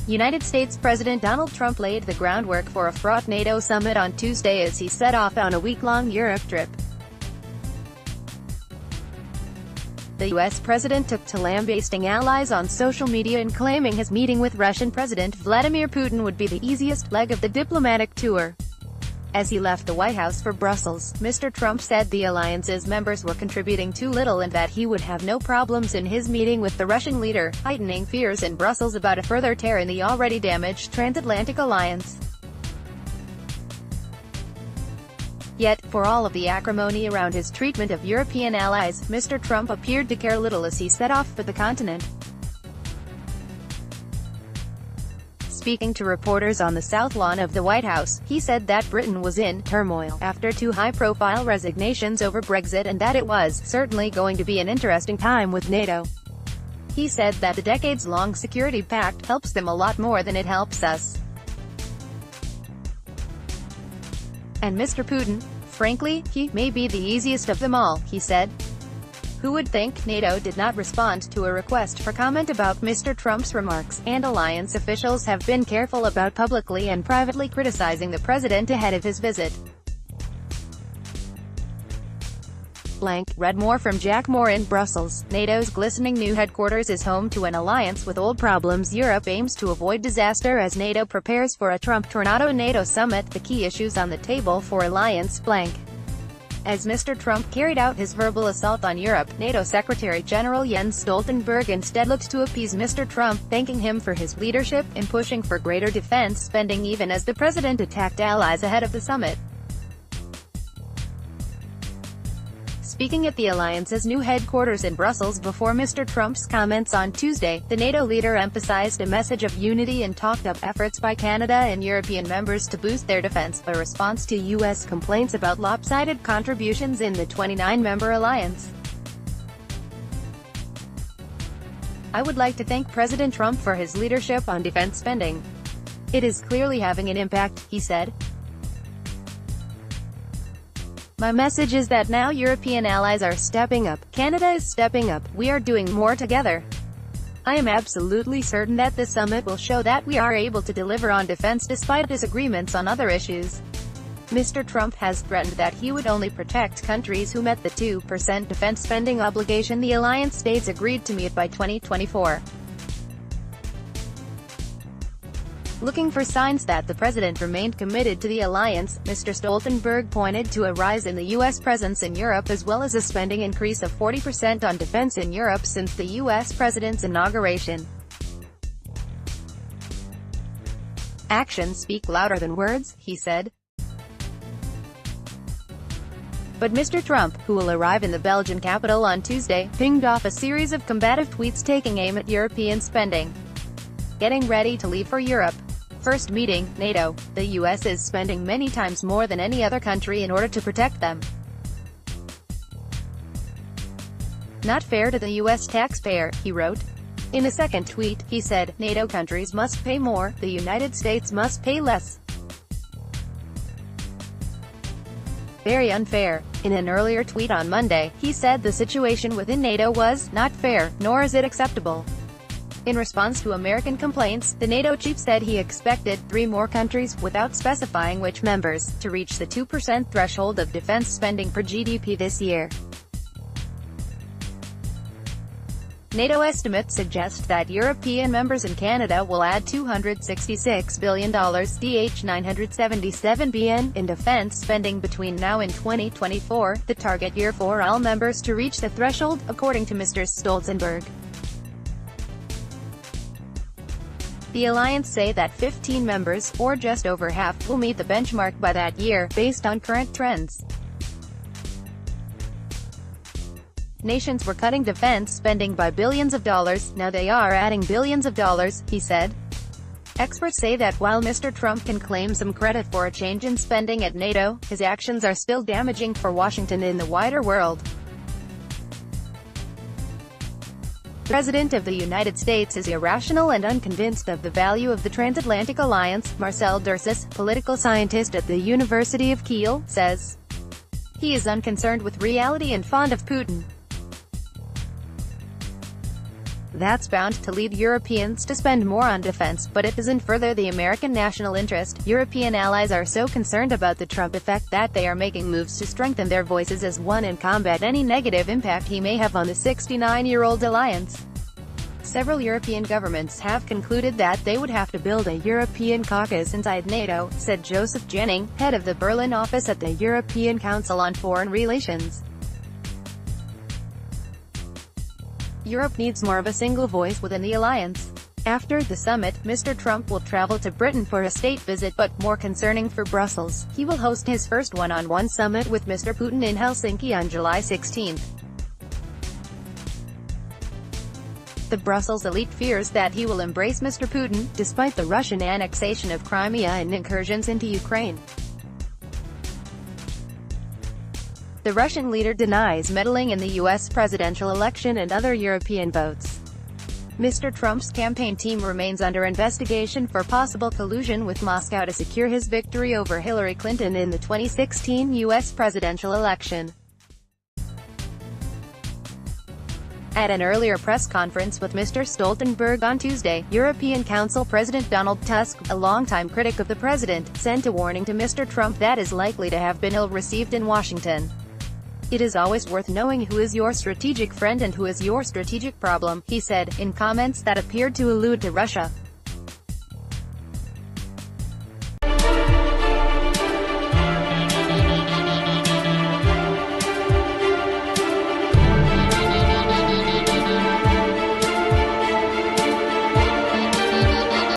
United States President Donald Trump laid the groundwork for a fraught NATO summit on Tuesday as he set off on a week-long Europe trip. The U.S. president took to lambasting allies on social media and claiming his meeting with Russian President Vladimir Putin would be the easiest leg of the diplomatic tour. As he left the White House for Brussels, Mr. Trump said the alliance's members were contributing too little and that he would have no problems in his meeting with the Russian leader, heightening fears in Brussels about a further tear in the already damaged transatlantic alliance. Yet, for all of the acrimony around his treatment of European allies, Mr. Trump appeared to care little as he set off for the continent. Speaking to reporters on the South Lawn of the White House, he said that Britain was in turmoil after two high-profile resignations over Brexit and that it was certainly going to be an interesting time with NATO. He said that the decades-long security pact helps them a lot more than it helps us. And Mr. Putin, frankly, he may be the easiest of them all, he said. Who would think? NATO did not respond to a request for comment about Mr. Trump's remarks, and alliance officials have been careful about publicly and privately criticizing the president ahead of his visit. Read more from Jack Moore in Brussels. NATO's glistening new headquarters is home to an alliance with old problems. Europe aims to avoid disaster as NATO prepares for a Trump-tornado NATO summit. The key issues on the table for alliance. As Mr. Trump carried out his verbal assault on Europe, NATO Secretary-General Jens Stoltenberg instead looked to appease Mr. Trump, thanking him for his leadership in pushing for greater defense spending even as the president attacked allies ahead of the summit. Speaking at the alliance's new headquarters in Brussels before Mr. Trump's comments on Tuesday, the NATO leader emphasized a message of unity and talked up efforts by Canada and European members to boost their defense, a response to U.S. complaints about lopsided contributions in the 29-member alliance. I would like to thank President Trump for his leadership on defense spending. It is clearly having an impact, he said. My message is that now European allies are stepping up, Canada is stepping up, we are doing more together. I am absolutely certain that this summit will show that we are able to deliver on defense despite disagreements on other issues. Mr. Trump has threatened that he would only protect countries who met the 2% defense spending obligation the alliance states agreed to meet by 2024. Looking for signs that the president remained committed to the alliance, Mr. Stoltenberg pointed to a rise in the U.S. presence in Europe as well as a spending increase of 40% on defense in Europe since the U.S. president's inauguration. Actions speak louder than words, he said. But Mr. Trump, who will arrive in the Belgian capital on Tuesday, pinged off a series of combative tweets taking aim at European spending. Getting ready to leave for Europe. First meeting, NATO. The U.S. is spending many times more than any other country in order to protect them. Not fair to the U.S. taxpayer, he wrote. In a second tweet, he said, NATO countries must pay more, the United States must pay less. Very unfair. In an earlier tweet on Monday, he said the situation within NATO was not fair, nor is it acceptable. In response to American complaints, the NATO chief said he expected 3 more countries, without specifying which members, to reach the 2% threshold of defense spending per GDP this year. NATO estimates suggest that European members and Canada will add $266 billion (DH 977 billion) in defense spending between now and 2024, the target year for all members to reach the threshold, according to Mr. Stoltenberg. The alliance say that 15 members, or just over half, will meet the benchmark by that year, based on current trends. Nations were cutting defense spending by billions of dollars, now they are adding billions of dollars, he said. Experts say that while Mr. Trump can claim some credit for a change in spending at NATO, his actions are still damaging for Washington in the wider world. The President of the United States is irrational and unconvinced of the value of the transatlantic alliance, Marcel Dursis, political scientist at the University of Kiel, says. He is unconcerned with reality and fond of Putin. That's bound to lead Europeans to spend more on defense, but it doesn't further the American national interest. European allies are so concerned about the Trump effect that they are making moves to strengthen their voices as one and combat any negative impact he may have on the 69-year-old alliance. Several European governments have concluded that they would have to build a European caucus inside NATO, said Joseph Jennings, head of the Berlin office at the European Council on Foreign Relations. Europe needs more of a single voice within the alliance. After the summit, Mr. Trump will travel to Britain for a state visit, but, more concerning for Brussels, he will host his first one-on-one summit with Mr. Putin in Helsinki on July 16. The Brussels elite fears that he will embrace Mr. Putin, despite the Russian annexation of Crimea and incursions into Ukraine. The Russian leader denies meddling in the U.S. presidential election and other European votes. Mr. Trump's campaign team remains under investigation for possible collusion with Moscow to secure his victory over Hillary Clinton in the 2016 U.S. presidential election. At an earlier press conference with Mr. Stoltenberg on Tuesday, European Council President Donald Tusk, a longtime critic of the president, sent a warning to Mr. Trump that is likely to have been ill-received in Washington. "It is always worth knowing who is your strategic friend and who is your strategic problem," he said, in comments that appeared to allude to Russia.